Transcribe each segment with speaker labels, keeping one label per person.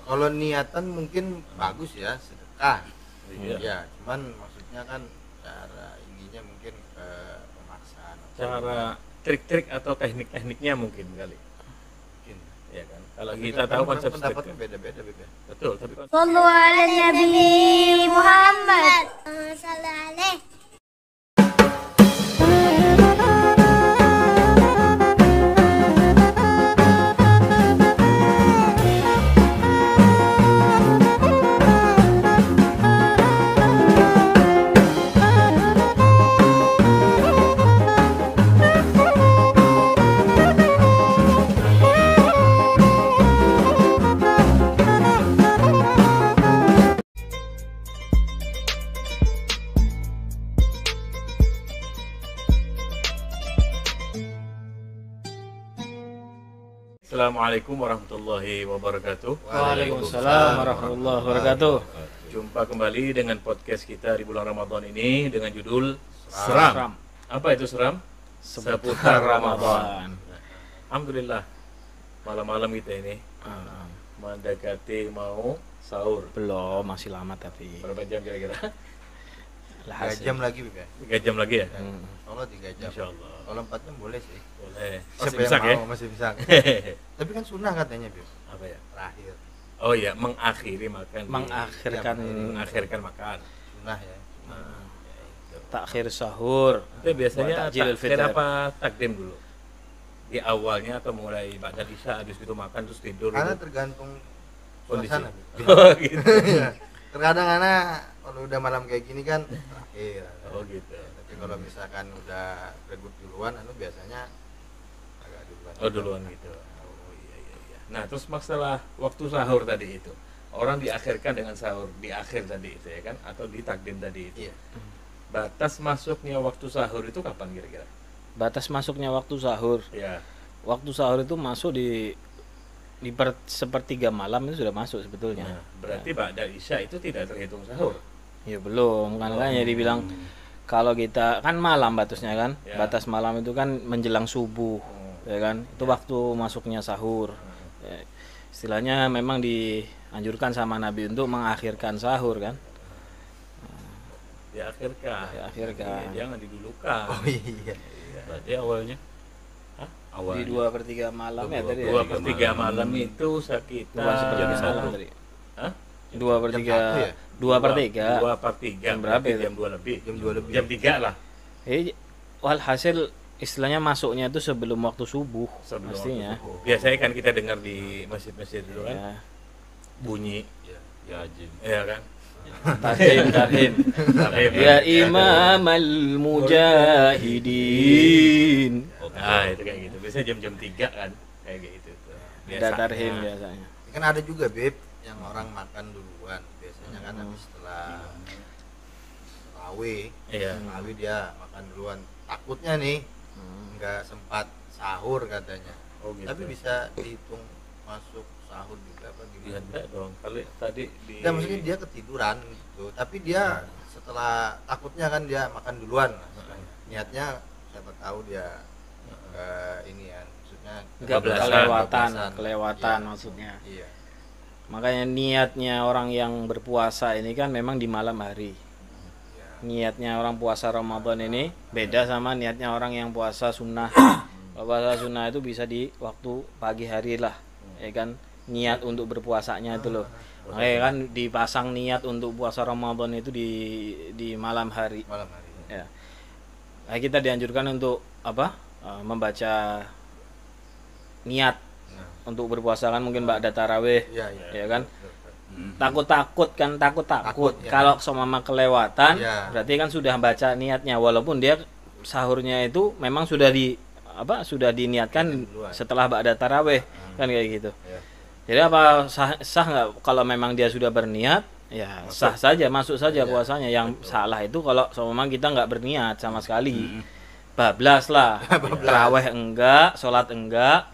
Speaker 1: Kalau niatan mungkin bagus ya, sedekah.
Speaker 2: Iya.
Speaker 1: Ya, cuman maksudnya kan cara ininya mungkin pemaksaan.
Speaker 2: Cara trik-trik atau teknik-tekniknya mungkin kali.
Speaker 1: Mungkin.
Speaker 2: Ya kan. Kalau
Speaker 1: Tapi
Speaker 2: kita
Speaker 1: kan
Speaker 2: tahu
Speaker 1: orang
Speaker 2: konsep
Speaker 1: pendapatnya
Speaker 2: sedekah.
Speaker 1: beda-beda, Beb.
Speaker 2: Betul, tapi
Speaker 3: Sallu ala Nabi Muhammad. Sallu alaihi.
Speaker 2: Assalamualaikum warahmatullahi wabarakatuh.
Speaker 4: Waalaikumsalam warahmatullahi wabarakatuh.
Speaker 2: Jumpa kembali dengan podcast kita di bulan Ramadan ini dengan judul Seram. Apa itu seram? Seputar Ramadan. Alhamdulillah, malam-malam kita ini mendekati mau sahur.
Speaker 4: Belum, masih lama tapi.
Speaker 2: Berapa jam kira-kira?
Speaker 1: 3 jam lagi, Beb.
Speaker 2: 3 jam lagi ya?
Speaker 1: Allah 3 jam.
Speaker 2: Insya Allah.
Speaker 1: Kalau 4 jam boleh sih.
Speaker 2: Boleh.
Speaker 1: Siapa
Speaker 2: Masih
Speaker 1: yang
Speaker 2: bisa ya?
Speaker 1: mau, masih bisa. Tapi kan sunnah katanya, Beb.
Speaker 2: Apa ya?
Speaker 1: Terakhir.
Speaker 2: Oh iya, mengakhiri makan.
Speaker 4: Mengakhirkan
Speaker 2: makan.
Speaker 1: Sunnah ya.
Speaker 4: takhir sahur.
Speaker 2: Itu biasanya
Speaker 4: Takjil fitr.
Speaker 2: kenapa takdim dulu? Di awalnya atau mulai ba'da isya habis itu makan terus tidur
Speaker 1: Karena
Speaker 2: gitu?
Speaker 1: tergantung
Speaker 2: Kondisi.
Speaker 1: suasana, Beb.
Speaker 2: Oh gitu.
Speaker 1: Iya. Terkadang anak kalau udah malam kayak gini kan terakhir.
Speaker 2: Oh gitu.
Speaker 1: Tapi kalau misalkan udah regut duluan, biasanya agak duluan.
Speaker 2: Oh duluan gitu. Oh iya. Nah terus masalah waktu sahur tadi itu, orang diakhirkan dengan sahur di akhir tadi itu ya kan, atau di takdim tadi itu.
Speaker 1: Iya.
Speaker 2: Batas masuknya waktu sahur itu kapan kira-kira?
Speaker 4: Batas masuknya waktu sahur.
Speaker 2: Ya.
Speaker 4: Waktu sahur itu masuk di sepertiga malam itu sudah masuk sebetulnya.
Speaker 2: Nah, berarti ba'da isya itu tidak terhitung sahur.
Speaker 4: Ya belum, makanya dibilang kalau kita kan malam batasnya kan.
Speaker 2: Ya.
Speaker 4: Batas malam itu kan menjelang subuh, ya kan? Itu waktu masuknya sahur. Ya, istilahnya memang dianjurkan sama Nabi untuk mengakhirkan sahur kan.
Speaker 2: Diakhirkan.
Speaker 4: Diakhirkan.
Speaker 2: Iya, jangan didulukan.
Speaker 1: Oh iya.
Speaker 5: Berarti awalnya?
Speaker 2: Hah?
Speaker 5: Awalnya.
Speaker 4: Di 2/3 malam ya tadi ya.
Speaker 2: 2/3 malam itu sekitar
Speaker 4: 2/3 malam
Speaker 5: satu.
Speaker 4: tadi.
Speaker 2: Hah?
Speaker 4: 2/3
Speaker 1: Jam satu ya?
Speaker 4: 2/3.
Speaker 2: 2/3.
Speaker 4: Jam berapa itu?
Speaker 2: Jam 2 lebih.
Speaker 1: Jam 2 lebih.
Speaker 2: Jam 3 lah.
Speaker 4: Walhasil istilahnya masuknya itu sebelum waktu subuh
Speaker 2: Sebelum
Speaker 4: pastinya.
Speaker 2: waktu subuh. Biasanya kan kita dengar di masjid-masjid itu kan
Speaker 4: Ya.
Speaker 2: bunyi,
Speaker 5: Ya Jin.
Speaker 2: ya kan?
Speaker 4: Tahrim.
Speaker 2: Tahrim.
Speaker 4: Ya imamal mujahidin.
Speaker 2: Nah, itu kayak gitu. Biasanya jam-jam 3 kan kayak gitu tuh.
Speaker 4: Ada tarhim biasanya.
Speaker 1: Kan ada juga, Beb, yang orang makan duluan. Biasanya kan habis setelah tarawih.
Speaker 2: Iya.
Speaker 1: Tarawih dia makan duluan. Takutnya nih nggak sempat sahur katanya.
Speaker 2: Oh gitu.
Speaker 1: Tapi bisa dihitung masuk sahur juga apa
Speaker 2: Ya
Speaker 1: gimana?
Speaker 2: enggak dong. Kali tadi di
Speaker 1: Enggak, maksudnya dia ketiduran gitu. Tapi dia setelah takutnya kan dia makan duluan. Niatnya siapa tahu dia ini ya, maksudnya
Speaker 4: Enggak
Speaker 2: Kebablasan.
Speaker 4: kelewatan
Speaker 1: Iya.
Speaker 4: maksudnya.
Speaker 1: Iya.
Speaker 4: Makanya niatnya orang yang berpuasa ini kan memang di malam hari.
Speaker 1: Iya.
Speaker 4: Niatnya orang puasa Ramadan ini beda sama niatnya orang yang puasa sunnah. Kalau puasa sunnah itu bisa di waktu pagi hari lah, ya kan? Niat untuk berpuasanya itu loh. Makanya kan dipasang niat untuk puasa Ramadan itu di malam hari.
Speaker 1: Malam hari.
Speaker 4: Ya. Nah, kita dianjurkan untuk apa? Membaca niat untuk berpuasa kan mungkin ba'da tarawih,
Speaker 1: Iya, iya.
Speaker 4: ya kan?
Speaker 5: Hmm.
Speaker 4: Takut kan takut
Speaker 1: Takut, ya.
Speaker 4: kalau seumpama kelewatan
Speaker 1: Ya.
Speaker 4: berarti kan sudah baca niatnya walaupun dia sahurnya itu memang sudah diniatkan
Speaker 1: Duluan.
Speaker 4: setelah ba'da tarawih kan kayak gitu.
Speaker 1: Ya.
Speaker 4: Jadi apa sah nggak kalau memang dia sudah berniat ya sah saja masuk saja
Speaker 1: Iya,
Speaker 4: puasanya. Yang salah itu kalau seumpama kita nggak berniat sama sekali. Bablas lah. Tarawih enggak, sholat enggak.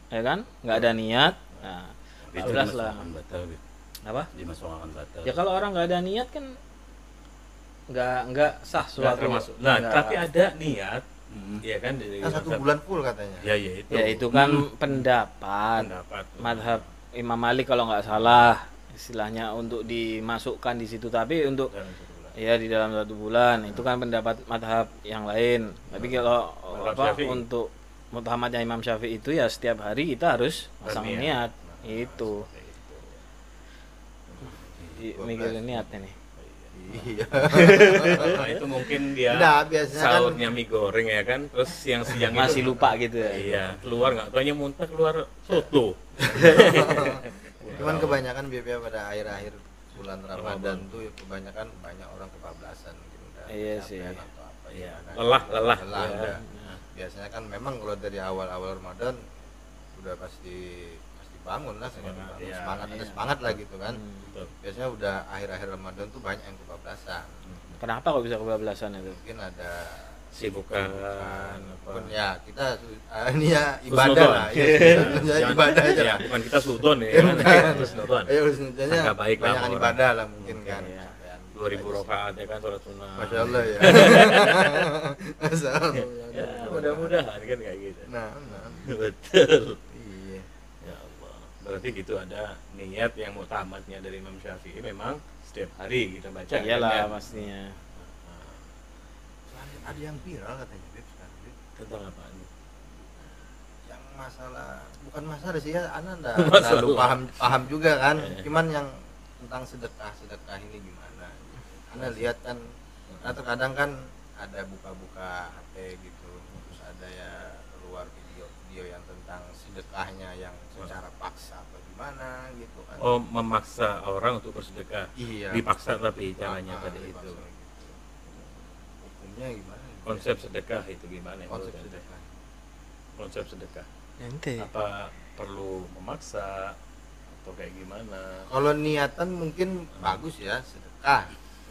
Speaker 4: Ya kan? Nggak ada niat. Nah,
Speaker 5: Itu
Speaker 4: bablas lah.
Speaker 5: dimasukkan batal. Bib.
Speaker 4: Apa?
Speaker 5: Dimasukkan batal.
Speaker 4: Ya kalau orang nggak ada niat kan nggak sah
Speaker 2: Nggak
Speaker 4: suatu.
Speaker 2: termasuk. Nah,
Speaker 4: Nggak.
Speaker 2: tapi ada niat,
Speaker 5: Hmm.
Speaker 2: ya kan dari
Speaker 1: Kan 1
Speaker 2: mazhab-
Speaker 1: bulan full katanya.
Speaker 2: Ya itu.
Speaker 4: Ya itu kan pendapat
Speaker 2: pendapat.
Speaker 4: madhab Imam Malik kalau nggak salah istilahnya untuk dimasukkan di situ, tapi untuk
Speaker 2: Dalam 1 bulan.
Speaker 4: ya di dalam 1 bulan itu kan pendapat madhab yang lain. Tapi kalau
Speaker 2: Madhab
Speaker 4: apa
Speaker 2: Syafi'i.
Speaker 4: untuk mutahamadnya Imam Syafi'i itu ya setiap hari kita harus pasang
Speaker 2: Berniat.
Speaker 4: niat itu. Mikirin niatnya nih.
Speaker 1: Iya.
Speaker 2: Nah, itu mungkin dia
Speaker 1: Nah, biasanya kan
Speaker 2: sahurnya mie goreng ya kan, terus siang-siang
Speaker 4: Masih
Speaker 2: itu,
Speaker 4: lupa gitu ya.
Speaker 2: iya keluar nggak taunya muntah keluar soto.
Speaker 1: cuman kebanyakan biasanya pada akhir-akhir bulan Ramadan tuh ya kebanyakan banyak orang kebablasan mungkin udah
Speaker 4: Iya
Speaker 1: kecapean
Speaker 4: sih.
Speaker 1: atau apa
Speaker 2: Iya,
Speaker 1: ya kan.
Speaker 2: lelah
Speaker 1: Lelah
Speaker 2: ya.
Speaker 1: udah. Biasanya kan memang kalau dari awal-awal Ramadan udah pasti bangun lah
Speaker 2: Iya,
Speaker 1: semangat ada
Speaker 4: iya.
Speaker 1: semangat lah gitu kan.
Speaker 2: Betul.
Speaker 1: Biasanya udah akhir-akhir Ramadan tuh banyak yang kebablasan.
Speaker 4: Kenapa kok bisa kebablasan itu?
Speaker 1: Mungkin ada
Speaker 2: Sibukan
Speaker 1: pun
Speaker 2: apa.
Speaker 1: ya kita ini ya ibadah
Speaker 2: Husnudon.
Speaker 1: lah ya,
Speaker 2: Jangan-
Speaker 1: ibadah aja
Speaker 2: ya,
Speaker 1: lah.
Speaker 2: bukan kita sudon ya kan. Husnudon.
Speaker 1: Ayo husnudonnya
Speaker 2: Sangka baik lah
Speaker 1: banyak
Speaker 2: sama
Speaker 1: ibadah lah mungkin kan.
Speaker 4: Iya.
Speaker 2: 2000 rakaat ya kan sholat sunnah.
Speaker 1: Masya Allah ya. Masya Allah.
Speaker 2: Ya, mudah-mudahan kan kayak gitu.
Speaker 1: Nah.
Speaker 2: Betul.
Speaker 1: Iya.
Speaker 2: Ya Allah. Berarti gitu ada niat yang mutamatnya dari Imam Syafi'i memang setiap hari kita baca.
Speaker 4: Iyalah
Speaker 2: kan?
Speaker 4: pastinya.
Speaker 1: Soalnya ada yang viral katanya Beb sekarang Beb.
Speaker 2: Tentang apaan?
Speaker 1: Yang masalah bukan masalah sih ya, Ana enggak
Speaker 2: Masalah.
Speaker 1: terlalu paham juga kan.
Speaker 2: Eh.
Speaker 1: Cuman yang tentang sedekah ini gimana? Ana lihat kan, nah terkadang kan ada buka-buka HP gitu, terus ada ya keluar video yang tentang sedekahnya yang secara paksa atau gimana gitu kan.
Speaker 2: Oh, memaksa orang untuk bersedekah.
Speaker 1: Iya.
Speaker 2: Dipaksa tapi caranya tadi
Speaker 1: dipaksa
Speaker 2: itu.
Speaker 1: gitu. Hukumnya gimana?
Speaker 2: Konsep sedekah itu gimana?
Speaker 1: konsep
Speaker 2: menurut Anda?
Speaker 1: sedekah.
Speaker 2: Konsep sedekah.
Speaker 4: Ente.
Speaker 2: Apa perlu memaksa atau kayak gimana?
Speaker 1: Kalau niatan mungkin bagus ya sedekah.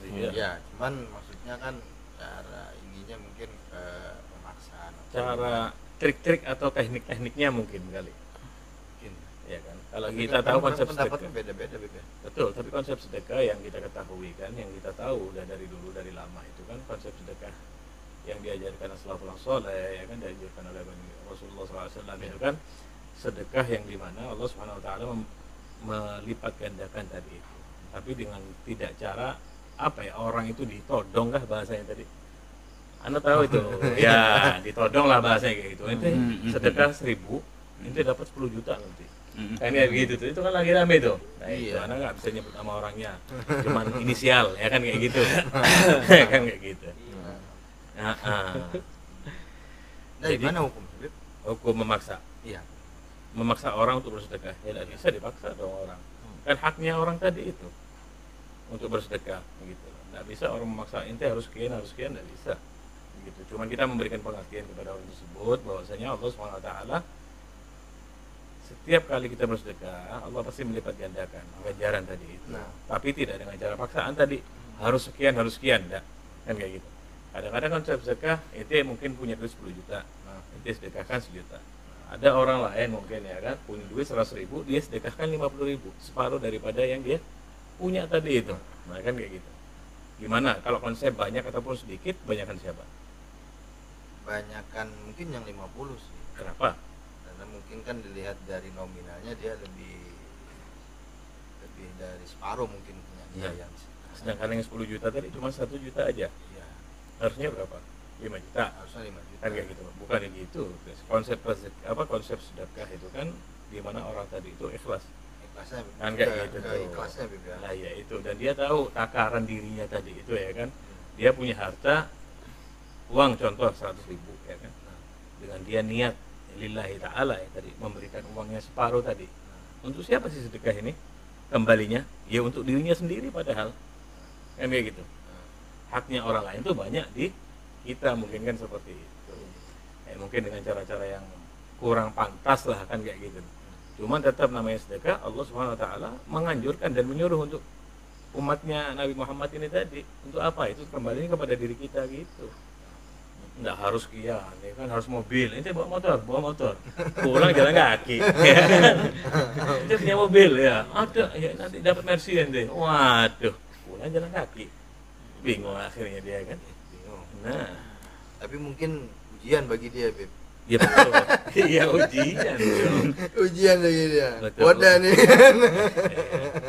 Speaker 2: Iya.
Speaker 1: Ya, cuman maksudnya kan cara ininya mungkin ke pemaksaan. atau
Speaker 2: Cara trik-trik atau teknik-tekniknya mungkin kali.
Speaker 1: mungkin.
Speaker 2: Ya kan. Kalau
Speaker 1: Tapi
Speaker 2: kita
Speaker 1: kan
Speaker 2: tahu
Speaker 1: orang
Speaker 2: konsep
Speaker 1: pendapatnya
Speaker 2: sedekah.
Speaker 1: beda-beda Beb, ya.
Speaker 2: Betul, tapi konsep sedekah yang kita ketahui kan, yang kita tahu udah dari dulu dari lama itu kan konsep sedekah yang diajarkan as-salafus saleh, ya kan diajarkan oleh Rasulullah SAW itu kan sedekah yang dimana Allah Subhanahu Wa Taala melipat gandakan tadi itu, tapi dengan tidak cara apa ya, orang itu ditodong kah bahasanya tadi? Anda tahu itu, ya ditodong lah bahasanya kayak gitu. Ente sedekah 1000, ente dapat 10 juta nanti. Kan kayak gitu tuh, itu kan lagi rame tuh. Nah itu,
Speaker 1: Iya.
Speaker 2: Anda nggak bisa nyebut nama orangnya, cuman inisial, ya kan kayak gitu. Kan kayak gitu. Nah,
Speaker 1: Nah,
Speaker 2: Jadi-
Speaker 1: gimana hukum Beb?
Speaker 2: hukum memaksa,
Speaker 1: Iya.
Speaker 2: memaksa orang untuk bersedekah, ya tidak bisa dipaksa dong orang. Kan haknya orang tadi itu untuk bersedekah, gitu. Nggak bisa orang memaksa ente harus sekian, nggak bisa. Gitu. Cuman kita memberikan pengertian kepada orang tersebut bahwasanya Allah SWT setiap kali kita bersedekah Allah pasti melipat gandakan ganjaran tadi itu.
Speaker 1: Nah.
Speaker 2: Tapi tidak dengan cara paksaan tadi harus sekian enggak. Kan kayak gitu. Kadang-kadang konsep sedekah ente mungkin punya duit 10 juta.
Speaker 1: Nah.
Speaker 2: Ente sedekahkan 1 juta. Ada orang lain mungkin ya kan punya duit 100.000, dia sedekahkan 50.000, separuh daripada yang dia punya tadi itu. Nah kan kayak gitu. Gimana kalau konsep banyak ataupun sedikit, banyakkan siapa?
Speaker 1: Banyakan mungkin yang 50 sih.
Speaker 2: Kenapa?
Speaker 1: Karena mungkin kan dilihat dari nominalnya dia lebih dari separuh mungkin punya dia
Speaker 2: Iya.
Speaker 1: yang sedekah.
Speaker 2: Sedangkan yang 10 juta tadi cuma 1 juta aja.
Speaker 1: Iya,
Speaker 2: Harusnya berapa? 5 juta.
Speaker 1: harusnya 5 juta.
Speaker 2: Kan kayak gitu. Bukan yang gitu. Konsep sedekah itu kan di mana orang tadi itu ikhlas.
Speaker 1: Ikhlasnya
Speaker 2: Kan kayak gitu
Speaker 1: ke
Speaker 2: tuh.
Speaker 1: ikhlasnya Beb, ya.
Speaker 2: Nah, ya itu, dan dia tahu takaran dirinya tadi itu ya kan. Dia punya harta uang contoh 100.000 ya kan. Dengan dia niat lillahi ta'ala ya tadi memberikan uangnya separuh tadi. Untuk siapa sih sedekah ini? Kembalinya ya untuk dirinya sendiri padahal. Kan kayak gitu. Haknya orang lain tuh banyak di kita mungkin kan seperti itu. Mungkin dengan cara-cara yang kurang pantas lah kan kayak gitu. Cuman tetap namanya sedekah, Allah Subhanahu Wa Taala menganjurkan dan menyuruh untuk umatnya Nabi Muhammad ini tadi untuk apa? Itu kembali kepada diri kita gitu. Nggak harus kian, ya kan harus mobil. Ente bawa motor, pulang jalan kaki. Ya kan? Ente punya mobil ya, ada ya nanti dapat Mercy ente. Waduh, pulang jalan kaki. Bingung akhirnya dia kan. Bingung. Nah,
Speaker 1: Tapi mungkin ujian bagi dia Beb.
Speaker 2: Iya betul. Iya ujian dong.
Speaker 1: Ujian lagi dia.
Speaker 2: Betul.
Speaker 1: Wadah nih.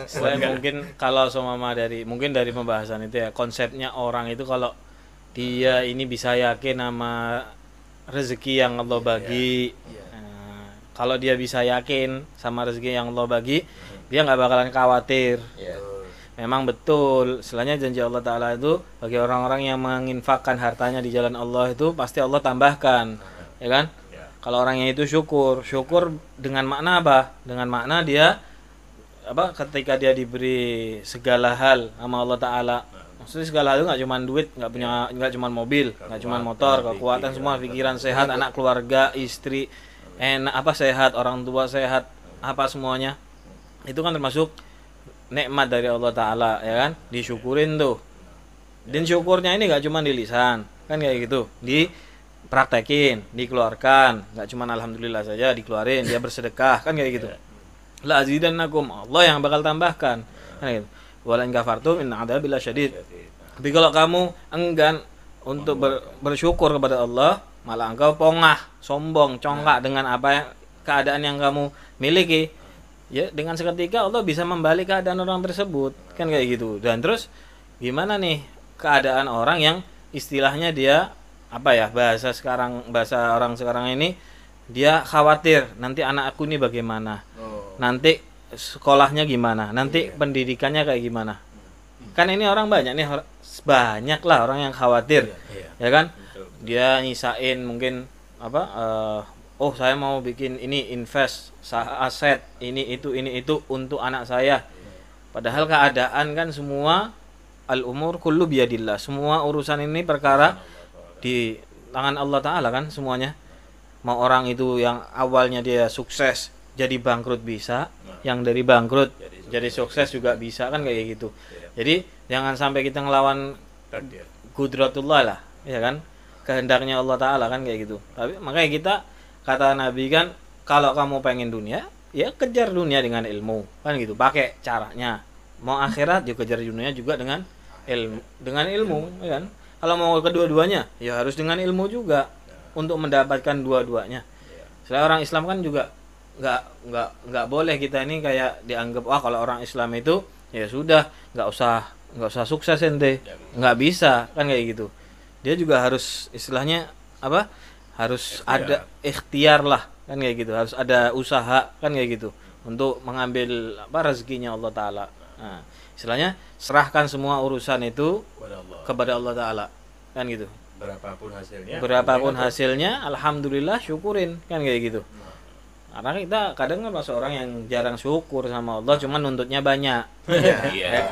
Speaker 4: Selain
Speaker 2: Enggak.
Speaker 4: mungkin kalau seumpama dari pembahasan itu ya, konsepnya orang itu kalau dia ini bisa yakin sama rezeki yang Allah bagi.
Speaker 1: Iya.
Speaker 4: Kalau dia bisa yakin sama rezeki yang Allah bagi, dia nggak bakalan khawatir.
Speaker 1: Iya.
Speaker 4: Memang betul, istilahnya janji Allah Ta'ala itu bagi orang-orang yang menginfakkan hartanya di jalan Allah itu pasti Allah tambahkan, ya kan?
Speaker 2: Ya.
Speaker 4: Kalau orangnya itu syukur dengan makna apa? Dengan makna dia ketika dia diberi segala hal sama Allah Ta'ala. Maksudnya segala hal itu nggak cuma duit, nggak cuma mobil, nggak cuma motor, kekuatan semua, pikiran sehat, anak keluarga, istri enak sehat, orang tua sehat, apa semuanya. Itu kan termasuk nikmat dari Allah Ta'ala, ya kan? Disyukurin tuh. Dan syukurnya ini gak cuma di lisan, kan kayak gitu, dipraktekin, dikeluarkan. Gak cuma alhamdulillah saja dikeluarin, dia bersedekah, kan kayak gitu. La azidannakum, Allah yang bakal tambahkan, kan gitu. Wala in kafartum inna adzabi lasyadid. Tapi kalau kamu enggan untuk bersyukur kepada Allah, malah engkau pongah, sombong, congkak dengan keadaan yang kamu miliki, ya dengan seketika Allah bisa membalik keadaan orang tersebut, kan kayak gitu. Dan terus gimana nih keadaan orang yang istilahnya dia bahasa orang sekarang ini, dia khawatir nanti anakku ini bagaimana, nanti sekolahnya gimana, nanti pendidikannya kayak gimana. Kan ini orang banyak lah orang yang khawatir, ya kan? Dia nyisain mungkin saya mau bikin ini, invest aset ini itu untuk anak saya. Padahal keadaan kan semua al-umur kullu biyadillah. Semua urusan ini perkara di tangan Allah Ta'ala kan semuanya. Mau orang itu yang awalnya dia sukses jadi bangkrut bisa, yang dari bangkrut jadi sukses juga bisa, kan kayak gitu. Jadi jangan sampai kita ngelawan qudratullah lah, ya kan? Kehendaknya Allah Ta'ala, kan kayak gitu. Tapi makanya kita, kata Nabi kan, kalau kamu pengen dunia, ya kejar dunia dengan ilmu, kan gitu. Pakai caranya. Mau akhirat, ya kejar dunia juga dengan ilmu, ya kan? Kalau mau kedua-duanya, ya harus dengan ilmu juga untuk mendapatkan dua-duanya. Selain orang Islam kan juga nggak boleh kita ini kayak dianggap kalau orang Islam itu ya sudah nggak usah sukses ente, nggak bisa, kan kayak gitu. Dia juga harus istilahnya harus ada ikhtiar lah, kan kayak gitu, harus ada usaha, kan kayak gitu, untuk mengambil rezekinya Allah Ta'ala. Nah, istilahnya serahkan semua urusan itu kepada Allah Ta'ala, kan gitu. Berapapun hasilnya alhamdulillah syukurin, kan kayak gitu. Karena kita kadang kan masuk orang yang jarang syukur sama Allah, cuman nuntutnya banyak.
Speaker 2: Iya.